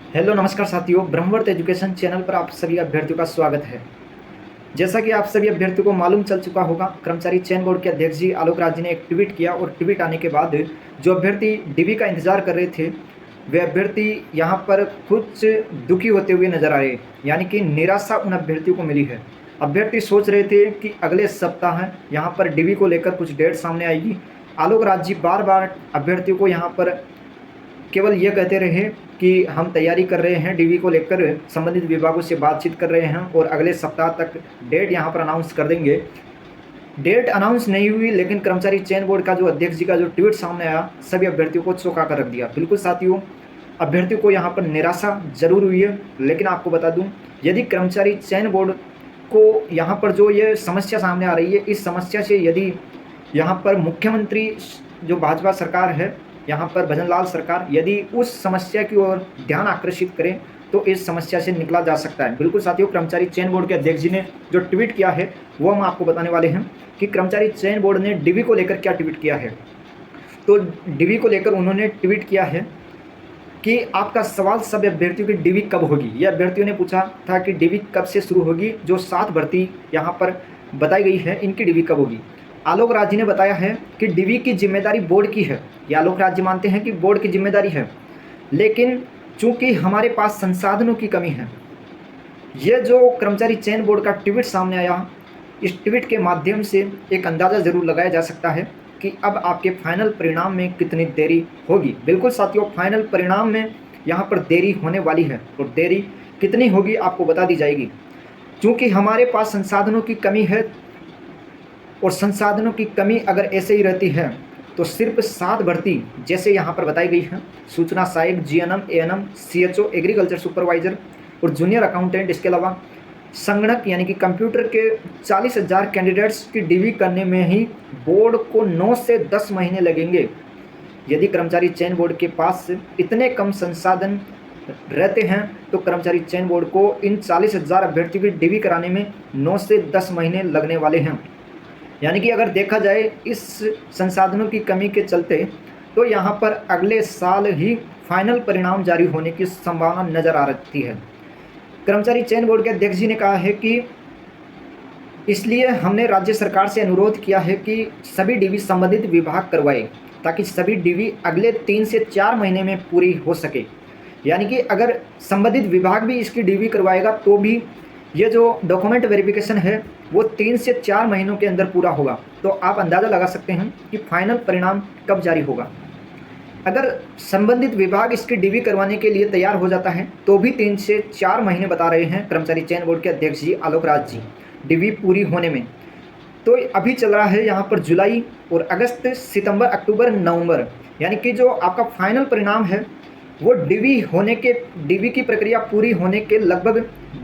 Hello नमस्कार साथियों, Brahmavarta education channel पर आप सभी अभ्यर्थियों का स्वागत है। जैसा कि आप सभी अभ्यर्थियों को मालूम चल चुका होगा, कर्मचारी चयन बोर्ड के अध्यक्ष जी आलोक राज जी ने एक ट्वीट किया और ट्वीट आने के बाद जो अभ्यर्थी डीवी का इंतजार कर रहे थे वे अभ्यर्थी यहाँ पर कुछ दुखी होते हुए नजर आ रहे, यानी कि निराशा उन अभ्यर्थियों को मिली है। अभ्यर्थी सोच रहे थे कि अगले सप्ताह यहाँ पर डीवी को लेकर कुछ डेट सामने आएगी। आलोक राज जी बार बार अभ्यर्थियों को यहाँ पर केवल ये कहते रहे कि हम तैयारी कर रहे हैं, डीवी को लेकर संबंधित विभागों से बातचीत कर रहे हैं और अगले सप्ताह तक डेट यहाँ पर अनाउंस कर देंगे। डेट अनाउंस नहीं हुई, लेकिन कर्मचारी चयन बोर्ड का जो अध्यक्ष जी का जो ट्वीट सामने आया सभी अभ्यर्थियों को चौंका कर रख दिया। बिल्कुल साथियों, अभ्यर्थियों को यहाँ पर निराशा जरूर हुई है, लेकिन आपको बता दूँ, यदि कर्मचारी चयन बोर्ड को यहाँ पर जो ये समस्या सामने आ रही है, इस समस्या से यदि यहाँ पर मुख्यमंत्री जो भाजपा सरकार है, यहाँ पर भजनलाल सरकार यदि उस समस्या की ओर ध्यान आकर्षित करें तो इस समस्या से निकला जा सकता है। बिल्कुल साथियों, कर्मचारी चयन बोर्ड के अध्यक्ष जी ने जो ट्वीट किया है वो हम आपको बताने वाले हैं कि कर्मचारी चयन बोर्ड ने डीवी को लेकर क्या ट्वीट किया है। तो डीवी को लेकर उन्होंने ट्वीट किया है कि आपका सवाल सभी अभ्यर्थियों की डीवी कब होगी। ये अभ्यर्थियों ने पूछा था कि डीवी कब से शुरू होगी, जो 7 भर्ती यहाँ पर बताई गई है इनकी डीवी कब होगी। आलोक राज जी ने बताया है कि डीवी की जिम्मेदारी बोर्ड की है। ये आलोक राज जी मानते हैं कि बोर्ड की जिम्मेदारी है, लेकिन चूंकि हमारे पास संसाधनों की कमी है। ये जो कर्मचारी चयन बोर्ड का ट्वीट सामने आया, इस ट्वीट के माध्यम से एक अंदाज़ा ज़रूर लगाया जा सकता है कि अब आपके फाइनल परिणाम में कितनी देरी होगी। बिल्कुल साथियों, फाइनल परिणाम में यहाँ पर देरी होने वाली है और देरी कितनी होगी आपको बता दी जाएगी। चूँकि हमारे पास संसाधनों की कमी है और संसाधनों की कमी अगर ऐसे ही रहती है तो सिर्फ 7 भर्ती जैसे यहाँ पर बताई गई है, सूचना सहायक, GNM, ANM, CHO, agriculture supervisor और जूनियर अकाउंटेंट, इसके अलावा संगणक यानी कि कंप्यूटर के 40,000 कैंडिडेट्स की डीवी करने में ही बोर्ड को 9 से 10 महीने लगेंगे। यदि कर्मचारी चयन बोर्ड के पास इतने कम संसाधन रहते हैं तो कर्मचारी चयन बोर्ड को इन 40,000 अभ्यर्थियों की डीवी कराने में 9 से 10 महीने लगने वाले हैं। यानी कि अगर देखा जाए इस संसाधनों की कमी के चलते तो यहाँ पर अगले साल ही फाइनल परिणाम जारी होने की संभावना नज़र आ रही है। कर्मचारी चयन बोर्ड के अध्यक्ष जी ने कहा है कि इसलिए हमने राज्य सरकार से अनुरोध किया है कि सभी डीवी संबंधित विभाग करवाए, ताकि सभी डीवी अगले 3 से 4 महीने में पूरी हो सके। यानी कि अगर संबंधित विभाग भी इसकी डीवी करवाएगा तो भी ये जो डॉक्यूमेंट वेरिफिकेशन है वो 3 से 4 महीनों के अंदर पूरा होगा। तो आप अंदाज़ा लगा सकते हैं कि फाइनल परिणाम कब जारी होगा। अगर संबंधित विभाग इसकी डीवी करवाने के लिए तैयार हो जाता है तो भी 3 से 4 महीने बता रहे हैं कर्मचारी चयन बोर्ड के अध्यक्ष जी आलोक राज जी डीवी पूरी होने में। तो अभी चल रहा है यहाँ पर जुलाई और अगस्त, सितंबर, अक्टूबर, नवंबर, यानी कि जो आपका फाइनल परिणाम है वो डीवी की प्रक्रिया पूरी होने के लगभग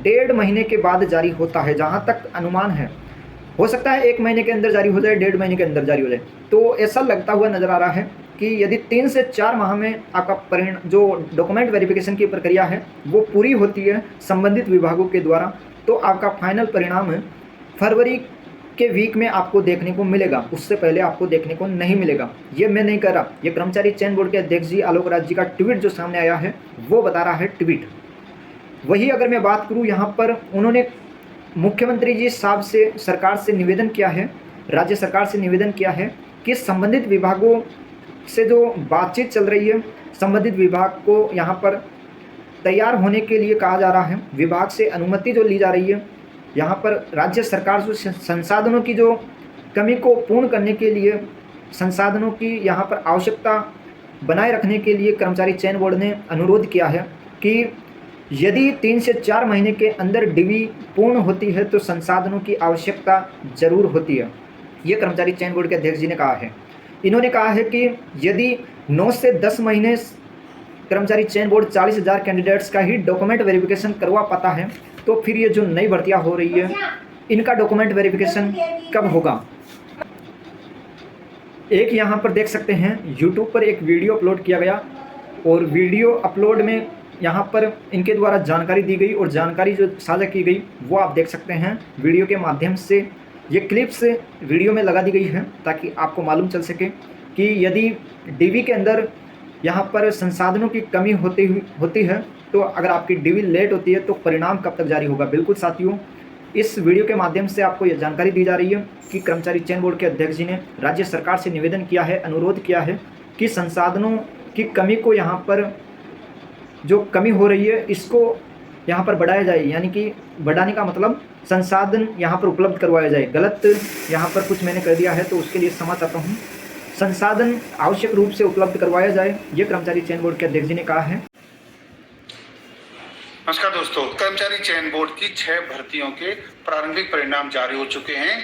1.5 महीने के बाद जारी होता है। जहाँ तक अनुमान है, हो सकता है 1 महीने के अंदर जारी हो जाए, 1.5 महीने के अंदर जारी हो जाए। तो ऐसा लगता हुआ नज़र आ रहा है कि यदि 3 से 4 माह में आपका जो डॉक्यूमेंट वेरिफिकेशन की प्रक्रिया है वो पूरी होती है संबंधित विभागों के द्वारा, तो आपका फाइनल परिणाम फरवरी के वीक में आपको देखने को मिलेगा। उससे पहले आपको देखने को नहीं मिलेगा। ये मैं नहीं कह रहा, ये कर्मचारी चयन बोर्ड के अध्यक्ष जी आलोक राज जी का ट्वीट जो सामने आया है वो बता रहा है ट्वीट। वही अगर मैं बात करूँ, यहाँ पर उन्होंने मुख्यमंत्री जी साहब से, सरकार से निवेदन किया है, राज्य सरकार से निवेदन किया है कि संबंधित विभागों से जो बातचीत चल रही है, संबंधित विभाग को यहाँ पर तैयार होने के लिए कहा जा रहा है। विभाग से अनुमति जो ली जा रही है, यहाँ पर राज्य सरकार जो संसाधनों की जो कमी को पूर्ण करने के लिए, संसाधनों की यहाँ पर आवश्यकता बनाए रखने के लिए कर्मचारी चयन बोर्ड ने अनुरोध किया है कि यदि 3 से 4 महीने के अंदर डीवी पूर्ण होती है तो संसाधनों की आवश्यकता जरूर होती है। ये कर्मचारी चयन बोर्ड के अध्यक्ष जी ने कहा है। इन्होंने कहा है कि यदि 9 से 10 महीने कर्मचारी चयन बोर्ड 40,000 कैंडिडेट्स का ही डॉक्यूमेंट वेरिफिकेशन करवा पाता है तो फिर ये जो नई भर्तियां हो रही है इनका डॉक्यूमेंट वेरिफिकेशन कब होगा। एक यहाँ पर देख सकते हैं, यूट्यूब पर एक वीडियो अपलोड किया गया और वीडियो अपलोड में यहाँ पर इनके द्वारा जानकारी दी गई और जानकारी जो साझा की गई वो आप देख सकते हैं वीडियो के माध्यम से। ये क्लिप्स वीडियो में लगा दी गई है ताकि आपको मालूम चल सके कि यदि डीवी के अंदर यहाँ पर संसाधनों की कमी होती है तो अगर आपकी डीवी लेट होती है तो परिणाम कब तक जारी होगा। बिल्कुल साथियों, इस वीडियो के माध्यम से आपको यह जानकारी दी जा रही है कि कर्मचारी चयन बोर्ड के अध्यक्ष जी ने राज्य सरकार से निवेदन किया है, अनुरोध किया है कि संसाधनों की कमी को यहाँ पर जो कमी हो रही है इसको यहाँ पर बढ़ाया जाए, यानी कि बढ़ाने का मतलब संसाधन यहाँ पर उपलब्ध करवाया जाए। गलत यहाँ पर कुछ मैंने कर दिया है तो उसके लिए क्षमा चाहता हूँ। संसाधन आवश्यक रूप से उपलब्ध करवाया जाए, ये कर्मचारी चयन बोर्ड के अध्यक्ष जी ने कहा है। नमस्कार दोस्तों, कर्मचारी चयन बोर्ड की 6 भर्तियों के प्रारंभिक परिणाम जारी हो चुके हैं,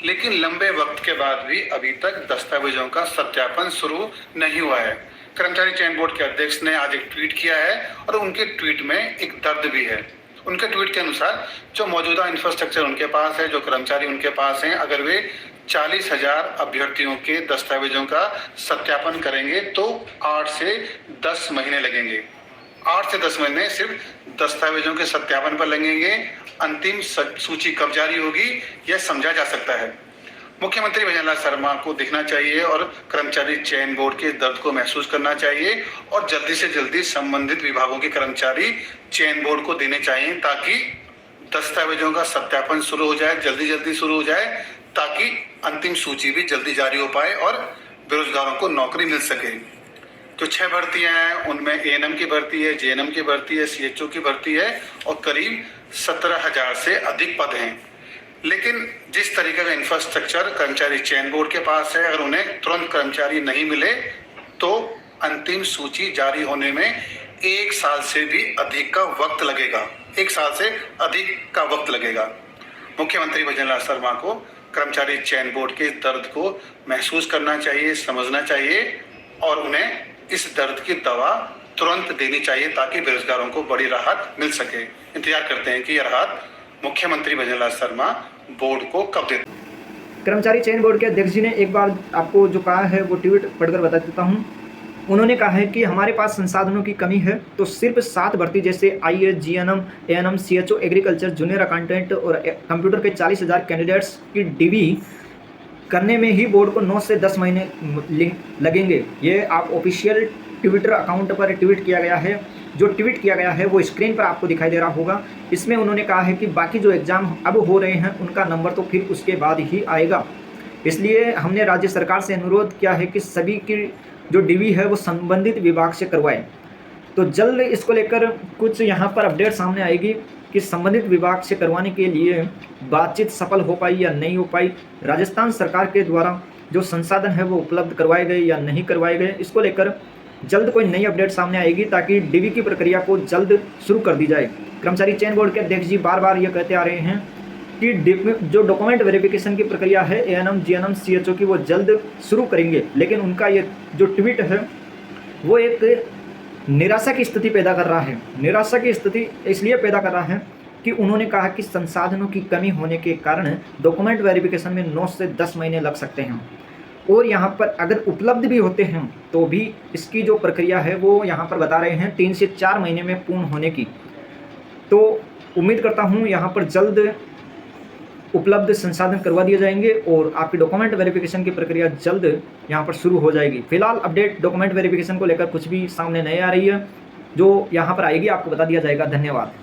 लेकिन लंबे वक्त के बाद भी अभी तक दस्तावेजों का सत्यापन शुरू नहीं हुआ है। कर्मचारी चयन बोर्ड के अध्यक्ष ने आज एक ट्वीट किया है और उनके ट्वीट में एक दर्द भी है। उनके ट्वीट के अनुसार जो मौजूदा इंफ्रास्ट्रक्चर उनके पास है, जो कर्मचारी उनके पास हैं, अगर वे 40,000 अभ्यर्थियों के दस्तावेजों का सत्यापन करेंगे तो 8 से 10 महीने लगेंगे। 8 से 10 महीने सिर्फ दस्तावेजों के सत्यापन पर लगेंगे। अंतिम सूची कब जारी होगी यह समझा जा सकता है। मुख्यमंत्री भजनलाल शर्मा को दिखना चाहिए और कर्मचारी चयन बोर्ड के दर्द को महसूस करना चाहिए और जल्दी से जल्दी संबंधित विभागों के कर्मचारी चयन बोर्ड को देने चाहिए ताकि दस्तावेजों का सत्यापन शुरू हो जाए, जल्दी शुरू हो जाए, ताकि अंतिम सूची भी जल्दी जारी हो पाए और बेरोजगारों को नौकरी मिल सके। जो 6 भर्तियां हैं उनमें एएनएम की भर्ती है, जेएनएम की भर्ती है, सीएचओ की भर्ती है और करीब 17,000 से अधिक पद हैं। लेकिन जिस तरीके का इंफ्रास्ट्रक्चर कर्मचारी चयन बोर्ड के पास है, अगर उन्हें तुरंत कर्मचारी नहीं मिले तो अंतिम सूची जारी होने में 1 साल से भी अधिक का वक्त लगेगा। 1 साल से अधिक का वक्त लगेगा। मुख्यमंत्री भजनलाल शर्मा को कर्मचारी चयन बोर्ड के दर्द को महसूस करना चाहिए, समझना चाहिए और उन्हें इस दर्द की दवा तुरंत देनी चाहिए ताकि बेरोजगारों को बड़ी राहत मिल सके। इंतजार करते हैं कि यह राहत मुख्यमंत्री भजनलाल शर्मा बोर्ड को कब देते हैं। कर्मचारी चयन बोर्ड के अध्यक्ष जी ने एक बार आपको जो कहा है वो ट्वीट पढ़कर बता देता हूँ। उन्होंने कहा है कि हमारे पास संसाधनों की कमी है तो सिर्फ 7 भर्ती जैसे IAS, GNM, ANM, CHO, agriculture, junior accountant और कंप्यूटर के 40,000 कैंडिडेट्स की डीवी करने में ही बोर्ड को 9 से 10 महीने लगेंगे। ये आप ऑफिशियल ट्विटर अकाउंट पर ट्वीट किया गया है। जो ट्वीट किया गया है वो स्क्रीन पर आपको दिखाई दे रहा होगा। इसमें उन्होंने कहा है कि बाकी जो एग्ज़ाम अब हो रहे हैं उनका नंबर तो फिर उसके बाद ही आएगा। इसलिए हमने राज्य सरकार से अनुरोध किया है कि सभी की जो डीवी है वो संबंधित विभाग से करवाएं। तो जल्द इसको लेकर कुछ यहाँ पर अपडेट सामने आएगी कि संबंधित विभाग से करवाने के लिए बातचीत सफल हो पाई या नहीं हो पाई, राजस्थान सरकार के द्वारा जो संसाधन है वो उपलब्ध करवाए गए या नहीं करवाए गए, इसको लेकर जल्द कोई नई अपडेट सामने आएगी ताकि डीवी की प्रक्रिया को जल्द शुरू कर दी जाए। कर्मचारी चयन बोर्ड के अध्यक्ष जी बार बार ये कहते आ रहे हैं कि जो डॉक्यूमेंट वेरिफिकेशन की प्रक्रिया है एएनएम, जीएनएम, सीएचओ की वो जल्द शुरू करेंगे, लेकिन उनका ये जो ट्वीट है वो एक निराशा की स्थिति पैदा कर रहा है। निराशा की स्थिति इसलिए पैदा कर रहा है कि उन्होंने कहा कि संसाधनों की कमी होने के कारण डॉक्यूमेंट वेरिफिकेशन में 9 से 10 महीने लग सकते हैं और यहाँ पर अगर उपलब्ध भी होते हैं तो भी इसकी जो प्रक्रिया है वो यहाँ पर बता रहे हैं 3 से 4 महीने में पूर्ण होने की। तो उम्मीद करता हूँ यहाँ पर जल्द उपलब्ध संसाधन करवा दिए जाएंगे और आपकी डॉक्यूमेंट वेरिफिकेशन की प्रक्रिया जल्द यहाँ पर शुरू हो जाएगी। फिलहाल अपडेट डॉक्यूमेंट वेरिफिकेशन को लेकर कुछ भी सामने नहीं आ रही है, जो यहाँ पर आएगी आपको बता दिया जाएगा। धन्यवाद।